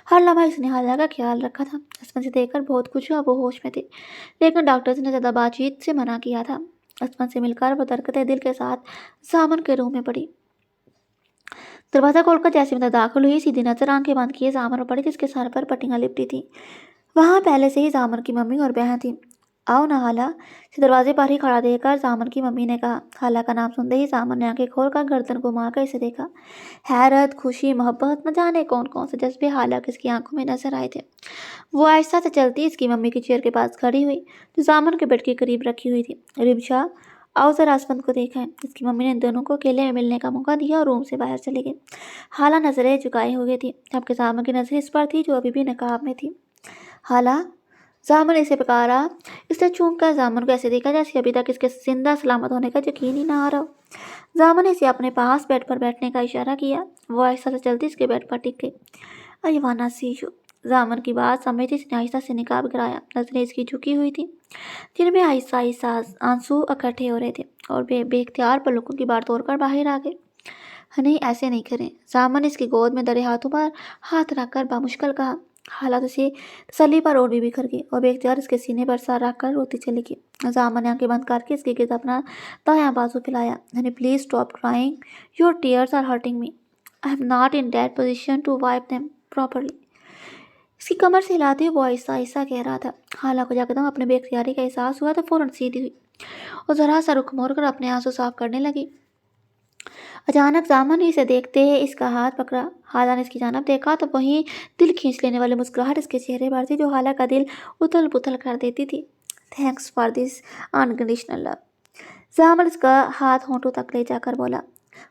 हर लम्हा इसने हाला का ख्याल रखा था। असमत से देखकर बहुत खुश हुआ, वो होश में थे, लेकिन डॉक्टर्स ने ज़्यादा बातचीत से मना किया था। असमत से मिलकर वो दरकते दिल के साथ जामन के रूम में पड़ी। दरवाज़ा खोलकर जैसे अंदर दाखिल हुई सीधी नजर आंखें बंद किए जामन पर पड़ी जिसके सर पर पट्टियां लिपटी थी। वहाँ पहले से ही जामन की मम्मी और बहन थी। आओ ना हाला, से दरवाजे पर ही खड़ा देखकर जामन की मम्मी ने कहा। हाला का नाम सुनते ही जामन ने आंखें खोलकर गर्दन घुमाकर इसे देखा। हैरत, खुशी, मोहब्बत, न जाने कौन कौन से जज्बे हाला के इसकी आंखों में नजर आए थे। वो आहिस्ता से चलती इसकी मम्मी की चेयर के पास खड़ी हुई जो जामन के बेड के करीब रखी हुई थी। रिमशा, आओ जरा आसमत को देखा है। इसकी मम्मी ने दोनों को अकेले में मिलने का मौका दिया और रूम से बाहर चली गई। हाला नजरें झुकाए हुए थी जबकि जामन की नजर इस पर थी जो अभी भी नकाब में थी। हाला, जामन इसे पुकारा। इसने चूक कर जामन को ऐसे देखा जैसे अभी तक इसके जिंदा सलामत होने का यकीन ही ना आ रहा हो। जामन ने इसे अपने पास बेड पर बैठने का इशारा किया। वो आहिस्ता से चलती इसके बेड पर टिक गई। आई वाना सी यू। जामन की बात समझती इसने आहिस्ता से निकाब गिराया। नजरें इसकी झुकी हुई थी, जिनमें आहिस्ता आहिस्ता आंसू इकट्ठे हो रहे थे और बेख्तियार पलकों की बार तोड़कर बाहर आ गए। नहीं, ऐसे नहीं करें। जामन इसकी गोद में दरे हाथों पर हाथ रखकर बामुश्किल कहा। हालात उसे तसल्ली पर और भी बिखर गई और बेख्तियार इसके सीने पर सर रखकर रोती चली गई। जामन ने आंखें बंद करके इसके गिर्द अपना दायां बाजू फैलाया। Honey, please stop crying, your tears are hurting me, I am not in that position to wipe them properly. इसकी कमर से हिलाते हुए वो आहिस्ता आहिस्ता कह रहा था। हाला को जकदम अपने बेख्तियारी का एहसास हुआ तो फौरन सीधी हुई और जरा सा रुख मोड़ कर अपने आंसू साफ करने लगी। अचानक जामन ने इसे देखते इसका हाथ पकड़ा। हाला ने इसकी जानब देखा तो वहीं दिल खींच लेने वाली मुस्कुराहट इसके चेहरे पर थी, जो हाला का दिल उथल पुथल कर देती थी। Thanks for this unconditional love. Jaman इसका हाथ होंठों तक ले जाकर बोला,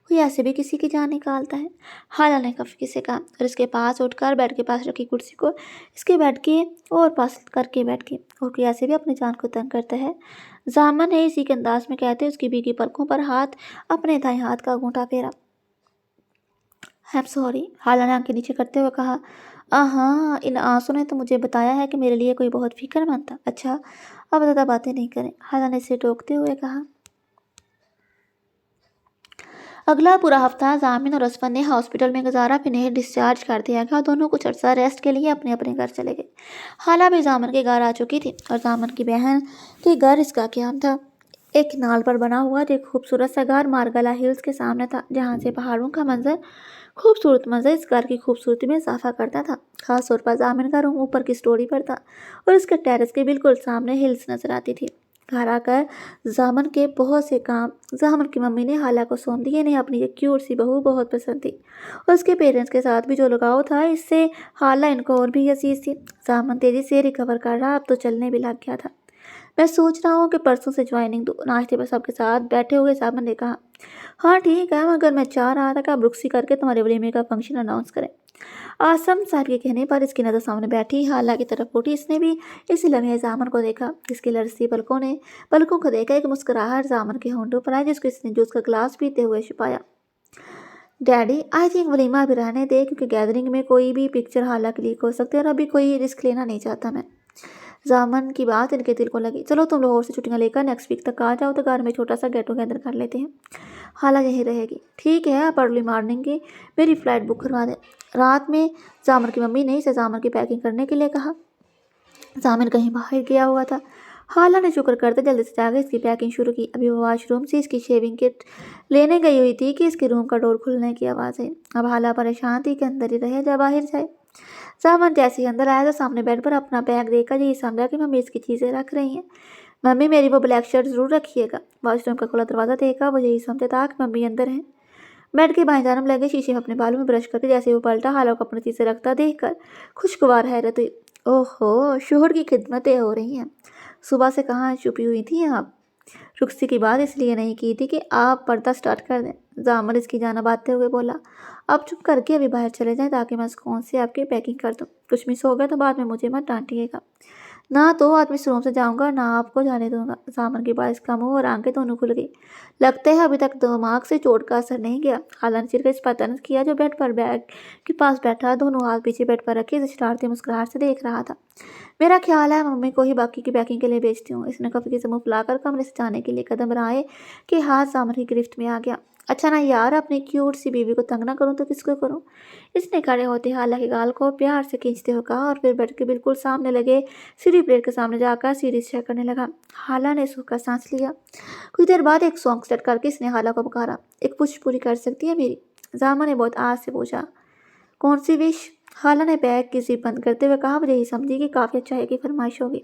कोई ऐसे भी किसी की जान निकालता है? हाला ने खफकी से कहा और इसके पास उठकर बेड के पास रखी कुर्सी को इसके बेड के और पास करके बैठ गई। और कोई ऐसे भी अपनी जान को तंग करता है? जामन ने इसी के अंदाज में कहते उसकी भीगी पलकों पर हाथ अपने दाएं हाथ का घूंटा फेरा। आई एम सॉरी, हाला ने आंखें नीचे करते हुए कहा। हाँ, इन आंसू ने तो मुझे बताया है कि मेरे लिए कोई बहुत फिक्रमंद था। अच्छा, अब ज़्यादा बातें नहीं करें, हाला ने इसे टोकते हुए कहा। अगला पूरा हफ्ता जामिन और असफन ने हॉस्पिटल में गुजारा, फिर इन्हें डिस्चार्ज कर दिया गया और दोनों कुछ अर्सा रेस्ट के लिए अपने अपने घर चले गए। हाला भी जामन के घर आ चुकी थी और जामन की बहन के घर इसका क्याम था। एक नाल पर बना हुआ एक खूबसूरत सा घर मारगला हिल्स के सामने था, जहाँ से पहाड़ों का खूबसूरत मंजर इस घर की खूबसूरती में इजाफा करता था। खास तौर पर जामिन का रूम ऊपर की स्टोरी पर था और इसके टेरेस के बिल्कुल सामने हिल्स नजर आती थी। घर आकर जामन के बहुत से काम जामन की मम्मी ने हाला को सौंप दिए। इन्हें अपनी ये क्यूट सी बहू बहुत पसंद थी और उसके पेरेंट्स के साथ भी जो लगाव था, इससे हाला इनको और भी अजीज थी। जामन तेजी से रिकवर कर रहा, अब तो चलने भी लग गया था। मैं सोच रहा हूँ कि परसों से ज्वाइनिंग दूँ, नाश्ते पर सबके साथ बैठे हुए जामन ने कहा। हाँ ठीक है, मगर मैं चाह रहा था कि आप रुखसी करके तुम्हारे वलीमे का फंक्शन अनाउंस करें। आसम साहब के कहने पर इसकी नज़र सामने बैठी हाला की तरफ उठी। इसने भी इसी लम्हे जामन को देखा। इसकी लड़सी पलकों को देखा। एक मुस्कुराहट जामन के होंठों पर आई, जिसको इसने जूस का ग्लास पीते हुए छुपाया। डैडी, आई थिंक वलीमा भी रहने दे, क्योंकि गैदरिंग में कोई भी पिक्चर हाला के लीक हो सकती है और अभी कोई रिस्क लेना नहीं चाहता मैं। जामन की बात इनके दिल को लगी। चलो तुम लाहौर से छुट्टियां लेकर नेक्स्ट वीक तक आ जाओ तो घर में छोटा सा गेट टुगेदर कर लेते हैं। हाला यहीं रहेगी। ठीक है, आप अर्ली मॉर्निंग की मेरी फ़्लाइट बुक करवा दें। रात में जामन की मम्मी ने इसे जामन की पैकिंग करने के लिए कहा। जामन कहीं बाहर गया हुआ था। हाला ने शुक्र करते जल्दी से जाकर इसकी पैकिंग शुरू की। अभी वो वॉशरूम से इसकी शेविंग किट लेने गई हुई थी कि इसके रूम का डोर खुलने की आवाज़ आई। अब हाला परेशान थी कि अंदर ही रहे या बाहर जाए। जामन जैसे ही अंदर आया तो सामने बेड पर अपना बैग देखकर यही समझा कि मम्मी इसकी चीज़ें रख रही हैं। मम्मी, मेरी वो ब्लैक शर्ट ज़रूर रखिएगा। वॉशरूम का खुला दरवाज़ा देखा, वो यही समझा था कि मम्मी अंदर हैं। बेड के बाएं जानब लगे शीशे में अपने बालों में ब्रश करके जैसे वो पलटा, हाला को अपनी चीज़ें रखता देखकर खुशगवार हैरत हुई। ओहो, शोहर की खिदमतें हो रही हैं। सुबह से कहाँ छुपी हुई थी आप? रुखसी की बात इसलिए नहीं की थी कि आप पर्दा स्टार्ट कर दें, जामन इसकी जानब आते हुए बोला। आप चुप करके अभी बाहर चले जाएं ताकि मैं सुकून से आपकी पैकिंग कर दूं। कुछ मिस हो गया तो बाद में मुझे मत डांटिएगा। ना तो आज मैं इस रूम से जाऊंगा, ना आपको जाने दूंगा। जामन के बाद इसका मुंह और आंखें दोनों खुल गई। लगता है अभी तक दिमाग से चोट का असर नहीं गया। हाला ने चिरकर इस पर तंज किया, जो बेड पर बैग के पास बैठा दोनों हाथ पीछे बेड पर रखे इसे शरारती मुस्कुराहट से देख रहा था। मेरा ख्याल है मम्मी को ही बाकी की पैकिंग के लिए भेजती हूँ। इसने कफी से मुंह फुलाकर कमरे से जाने के लिए कदम बढ़ाए कि हाथ जामन की गिरफ्त में आ गया। अच्छा ना यार, अपनी क्यूट सी बीवी को तंग ना करूँ तो किसको करूँ? इसने खड़े होते हाला के गाल को प्यार से खींचते हुए कहा और फिर बेड के बिल्कुल सामने लगे सीढ़ी प्लेट के सामने जाकर सीढ़ी चेक करने लगा। हाला ने सूखा सांस लिया। कुछ देर बाद एक सॉन्ग सेट करके इसने हाला को पुकारा। एक विश पूरी कर सकती है मेरी? जामा ने बहुत आस से पूछा। कौन सी विश? हाला ने बैग की जिप बंद करते हुए कहा। मुझे यही समझी कि काफ़ी अच्छा की फरमाइश होगी।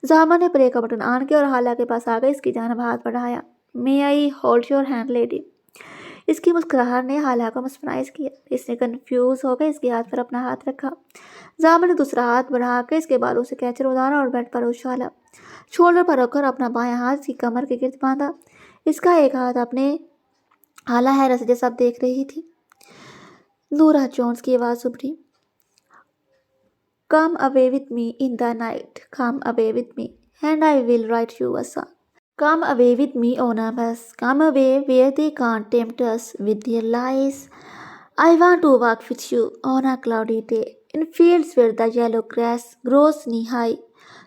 जामा ने प्ले का बटन ऑन किया और हाला के पास आ गई इसकी जानब हाथ बढ़ाया। May I hold your hand lady? इसकी मुस्कुराहट ने हाला को मस्मराइज किया। इसने कंफ्यूज होकर इसके हाथ पर अपना हाथ रखा। जामा ने दूसरा हाथ बढ़ाकर इसके बालों से कैचर उतारा और बेड पर उछाला। शोल्डर पर रखकर अपना बायां हाथ इसकी कमर के गिर्द बांधा। इसका एक हाथ अपने हाला हैरत जैसा सब देख रही थी। नूरा जोन्स की आवाज़ उभरी। Come away with me in the night. Come away with me, and I will write you a song. Come away with me, Onamus. Come away where they can't tempt us with their lies. I want to walk with you on a cloudy day in fields where the yellow grass grows knee high.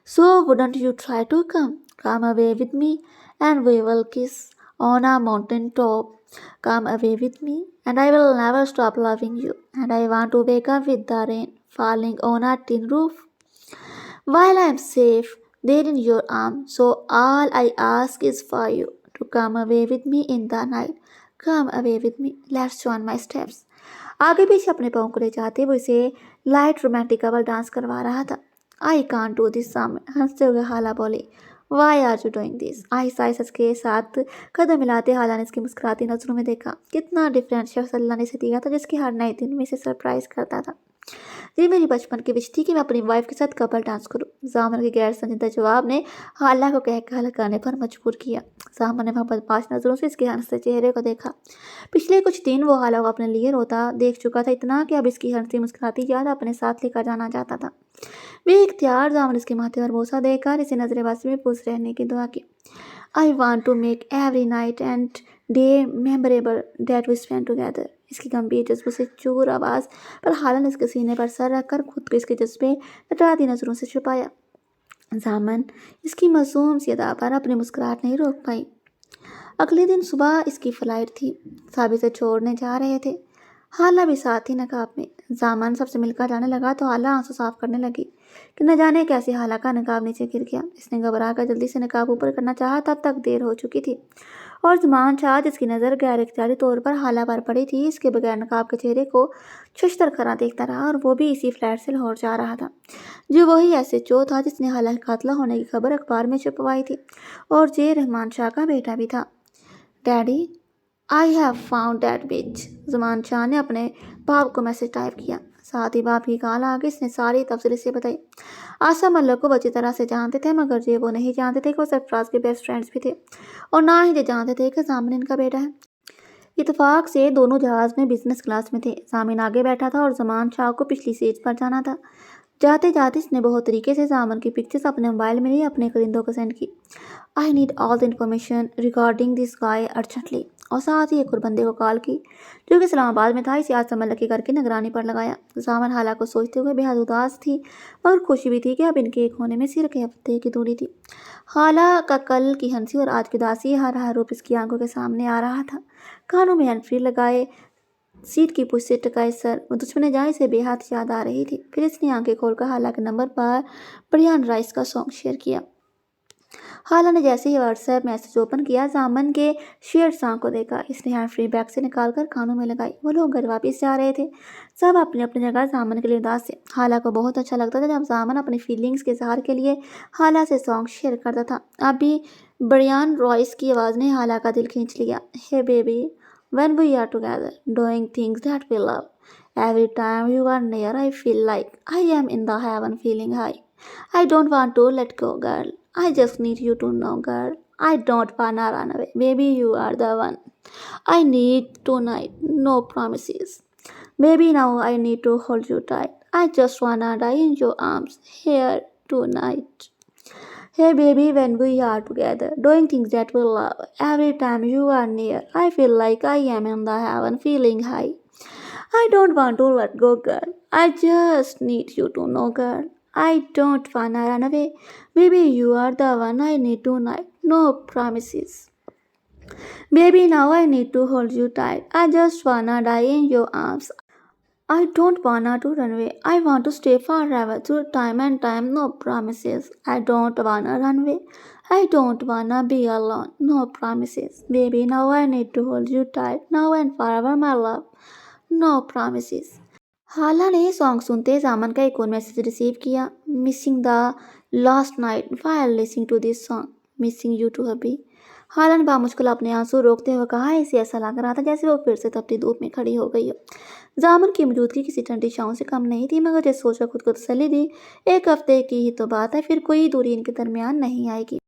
So wouldn't you try to come? Come away with me and we will kiss on a mountain top. Come away with me and I will never stop loving you. And I want to wake up with the rain falling on a tin roof while I am safe there in your arms. So all I ask is for you to come away with me in the night. Come away with me. Let's join my steps. आगे पीछे अपने पाँव को ले जाते वो इसे light romantic couple dance करवा रहा था। आई कांट डू दिस सामने हंसते हुए हाला बोली why are you doing this. आहिस्ता आहिस्ता के साथ कदम मिलाते हाला ने इसकी मुस्कुराती नजरों में देखा। कितना डिफरेंट शख्स अल्लाह ने इसे दिया था जिसकी हर नए दिन में इसे सरप्राइज करता था। ये मेरी बचपन की विश थी कि मैं अपनी वाइफ के साथ कपल डांस करूं। जामन के गैर संजीदा जवाब ने हाला को कहकर हल्काने पर मजबूर किया। जामन ने मोहब्बतबाज नजरों से इसके हंसते चेहरे को देखा। पिछले कुछ दिन वो हाला को अपने लिए रोता देख चुका था, इतना कि अब इसकी हंसती मुस्कुराती याद अपने साथ लेकर जाना चाहता था। बेइख्तियार जामन इसके माथे पर बोसा देकर इसे नजरेबाजी में खुश रहने की दुआ की। I want to make every night and day memorable that we spend together. इसकी गंभीर जज्बों से चूर आवाज़ पर हाला ने इसके सीने पर सर रखकर खुद को इसके जज्बे टकराती नजरों से छुपाया। जामन इसकी मासूम सी अदा पर अपनी मुस्कुराहट नहीं रोक पाई। अगले दिन सुबह इसकी फ्लाइट थी। साबी से छोड़ने जा रहे थे। हाला भी साथ ही नकाब में। जामन सबसे मिलकर जाने लगा तो हाला आंसू साफ करने लगी कि न जाने कैसे हाला का नकाब नीचे गिर गया। इसने घबरा कर जल्दी से नकाब ऊपर करना चाहा, तब तक देर हो चुकी थी और ज़ुमान शाह जिसकी नज़र गैर इख्तियारी तौर पर हाला पर पड़ी थी, इसके बगैर नकाब के चेहरे को छुछतर खरा देखता रहा और वो भी इसी फ्लैट से लाहौर जा रहा था, जो वही SHO था जिसने हाला के कातला होने की खबर अखबार में छपवाई थी और जे रहमान शाह का बेटा भी था। Daddy I have found that bitch. Zuman Shah ने अपने बाप को मैसेज टाइप किया। साथ ही बाप की कॉल आ गई। इसने सारी तफसील से बताई। आशा मल्लक को अच्छी तरह से जानते थे, मगर ये वो नहीं जानते थे कि वो सरफराज के बेस्ट फ्रेंड्स भी थे और ना ही ये जानते थे कि जामिन इनका बेटा है। इत्तेफाक से दोनों जहाज़ में बिजनेस क्लास में थे। जामिन आगे बैठा था और ज़ुमान शाह को पिछली सीट पर जाना था। जाते जाते इसने बहुत तरीके से जामन की पिक्चर्स अपने मोबाइल में ही अपने करिंदों को सेंड की। I need all the information regarding this guy urgently. और साथ ही एक और बंदे को कॉल की जो कि इस्लामाबाद में था। इसे आसम मल्लक के घर की निगरानी पर लगाया। जामन हाला को सोचते हुए बेहद उदास थी, मगर खुशी भी थी कि अब इनके एक होने में सिर्फ एक हफ्ते की दूरी थी। हाला का कल की हंसी और आज की उदासी हर रूप इसकी आंखों के सामने आ रहा था। कानों में हैंड फ्री लगाए, सीट की पुश से टकाए सर, वो दुश्मन जाए से बेहद याद आ रही थी। फिर इसने आंखें खोलकर हाला के नंबर पर बढ़ियान राइस का सॉन्ग शेयर किया। हाला ने जैसे ही व्हाट्सएप मैसेज ओपन किया, जामन के शेयर सॉन्ग को देखा। इसने हैंड फ्री बैग से निकालकर कानों में लगाई। वो लोग घर वापस जा रहे थे, सब अपनी अपनी जगह जामन के लिए उदास थे। हाला को बहुत अच्छा लगता था जब जामन अपनी फीलिंग्स के इजहार के लिए हाला से सॉन्ग शेयर करता था। अभी बढ़ियान रॉइस की आवाज़ ने हाला का दिल खींच लिया। हे baby when we are together, doing things that we love. Every time you are near, I feel like I am in the heaven feeling high. I don't want to let go, girl. I just need you to know, girl. I don't wanna run away. Baby, you are the one. I need tonight, no promises. Baby, now I need to hold you tight. I just wanna die in your arms here tonight. Hey baby, when we are together, doing things that we love, every time you are near, I feel like I am in the heaven feeling high. I don't want to let go, girl. I just need you to know, girl. I don't wanna run away. Baby, you are the one I need tonight. No promises. Baby, now I need to hold you tight. I just wanna die in your arms. I don't wanna to run away. I want to stay forever through time and time, no promises. I don't wanna run away. I don't wanna be alone, no promises. Baby, now I need to hold you tight, now and forever, my love. No promises. हाला ने song सुनते जामन का एक और message receive किया। Missing the last night while listening to this song, missing you too hubby. Hala ने बामुश्किल अपने आंसू रोकते हुए कहा। इसे ऐसा लग रहा था जैसे वो फिर से तपती धूप में खड़ी हो गई हो। जामन की मौजूदगी किसी ठंडी छाँव से कम नहीं थी, मगर जैसे सोचा खुद को तसल्ली दी, एक हफ्ते की ही तो बात है, फिर कोई दूरी इनके दरमियान नहीं आएगी।